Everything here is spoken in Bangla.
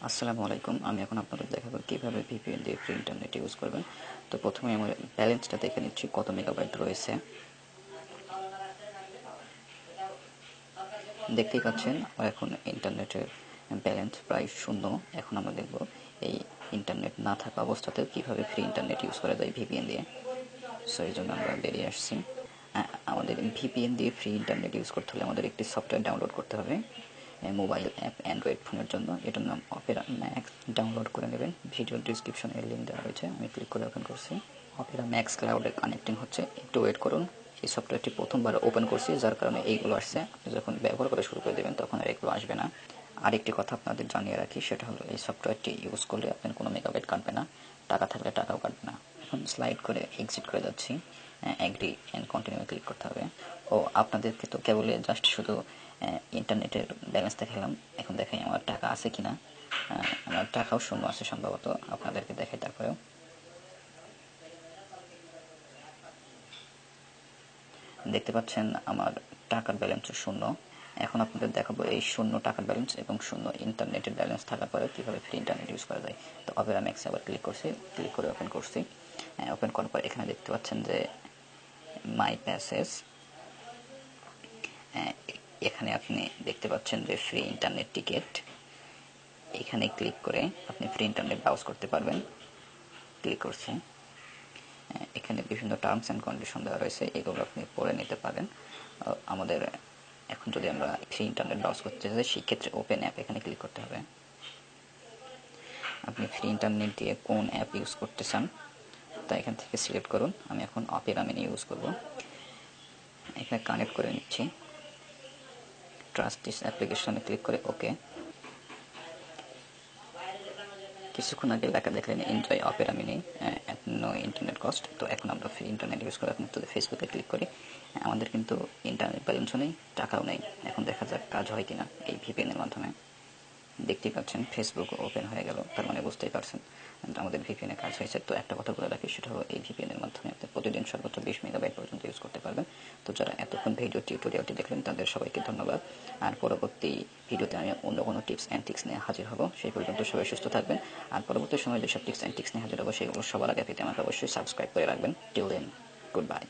আসসালামু আলাইকুম। আমি এখন আপনাদের দেখাবো কিভাবে ভিপিএন দিয়ে ফ্রি ইন্টারনেট ইউজ করবেন। তো প্রথমে আমার ব্যালেন্সটা দেখে নিচ্ছি কত মেগাবাইট রয়েছে। দেখতেই পাচ্ছেন আমার এখন ইন্টারনেটের ব্যালেন্স প্রায় শূন্য। এখন আমরা দেখব এই ইন্টারনেট না থাকা অবস্থাতেও কিভাবে ফ্রি ইন্টারনেট ইউজ করা যায় ভিপিএন দিয়ে। সো এই জন্য আমরা বেরিয়ে আসছি। আমাদের ভিপিএন দিয়ে ফ্রি ইন্টারনেট ইউজ করতে হলে আমাদের একটি সফটওয়্যার ডাউনলোড করতে হবে মোবাইল অ্যাপ অ্যান্ড্রয়েড ফোনের জন্য। এটার নাম অপেরা ম্যাক্স। ডাউনলোড করে নেবেন, ভিডিও ডিসক্রিপশনে লিঙ্ক দেওয়া রয়েছে। আমি ক্লিক করে ওপেন করছি। অপেরা ম্যাক্স ক্লাউডে কানেক্টিং হচ্ছে, একটু ওয়েট করুন। এই সফটওয়্যারটি প্রথমবার ওপেন করছি, যার কারণে এইগুলো আসছে। আপনি যখন ব্যবহার করা শুরু করে দেবেন তখন আর এগুলো আসবে না। আরেকটি কথা আপনাদের জানিয়ে রাখি, সেটা হলো এই সফটওয়্যারটি ইউজ করলে আপনার কোনো মেগাবাইট কাটবে না, টাকা থাকলে টাকাও কাটবে না। এখন স্লাইড করে এক্সিট করে যাচ্ছি। অ্যাগ্রি অ্যান্ড কন্টিনিউ ক্লিক করতে হবে। ও আপনাদেরকে তো কেবল জাস্ট শুধু ইন্টারনেটের ব্যালেন্স দেখালাম, এখন দেখাই আমার টাকা আছে কিনা। আমার টাকাও শূন্য আছে সম্ভবত, আপনাদেরকে দেখাই। তারপরেও দেখতে পাচ্ছেন আমার টাকার ব্যালেন্সও শূন্য। এখন আপনাদের দেখাবো এই শূন্য টাকার ব্যালেন্স এবং শূন্য ইন্টারনেটের ব্যালেন্স থাকার পরে কীভাবে ফ্রি ইন্টারনেট ইউজ করা যায়। তো অপেরা ম্যাক্সে আবার ক্লিক করছি, ক্লিক করে ওপেন করছি। ওপেন করার পর এখানে দেখতে পাচ্ছেন যে মাই প্যাসেজ, এখানে আপনি দেখতে পাচ্ছেন যে ফ্রি ইন্টারনেট টিকিট। এখানে ক্লিক করে আপনি ফ্রি ইন্টারনেট ব্রাউজ করতে পারবেন। ক্লিক করছি। এখানে বিভিন্ন টার্মস অ্যান্ড কন্ডিশন দেওয়া রয়েছে, এগুলো আপনি পড়ে নিতে পারেন। আমাদের এখন যদি আমরা ফ্রি ইন্টারনেট ব্রাউজ করতে চাই, সেক্ষেত্রে ওপেন অ্যাপ এখানে ক্লিক করতে হবে। আপনি ফ্রি ইন্টারনেট দিয়ে কোন অ্যাপ ইউজ করতে চান তা এখান থেকে সিলেক্ট করুন। আমি এখন অপেরা মিনি ইউজ করব। এখানে কানেক্ট করে নিচ্ছি। ট্রাস্ট দিস অ্যাপ্লিকেশনে ক্লিক করে ওকে। কিছুক্ষণ আগে লেখা দেখলেন enjoy Opera Mini at no internet cost. তো এখন আমরা ফ্রি ইন্টারনেট ইউজ করার মতো ফেসবুকে ক্লিক করি। আমাদের কিন্তু ইন্টারনেট ব্যালেন্সও নেই, টাকাও নেই। এখন দেখা যাক কাজ হয় কিনা এই ভিপিএনের মাধ্যমে। দেখতেই পাচ্ছেন ফেসবুক ওপেন হয়ে গেল, তার মানে বুঝতেই পারছেন আমাদের ভিপিএনে কাজ হয়েছে। তো একটা কথা বলে রাখি, সেটা হলো এই ভিপিএনের মাধ্যমে আপনি প্রতিদিন সর্বোচ্চ 20 মেগাবাইট পর্যন্ত ইউজ করতে পারবেন। তো যারা এতক্ষণ ভিডিও টিউটোরিয়ালটি দেখলেন তাদের সবাইকে ধন্যবাদ। আর পরবর্তী ভিডিওতে আমি অন্য কোনো টিপস অ্যান্ড ট্রিক্স নিয়ে হাজির হব। সেই পর্যন্ত সবাই সুস্থ থাকবেন। আর পরবর্তী সময় যেসব টিপস অ্যান্ড ট্রিক্স নিয়ে হাজির হবো সেগুলো সবার আগে পেতে আমাকে অবশ্যই সাবস্ক্রাইব করে রাখবেন। Till then, good by.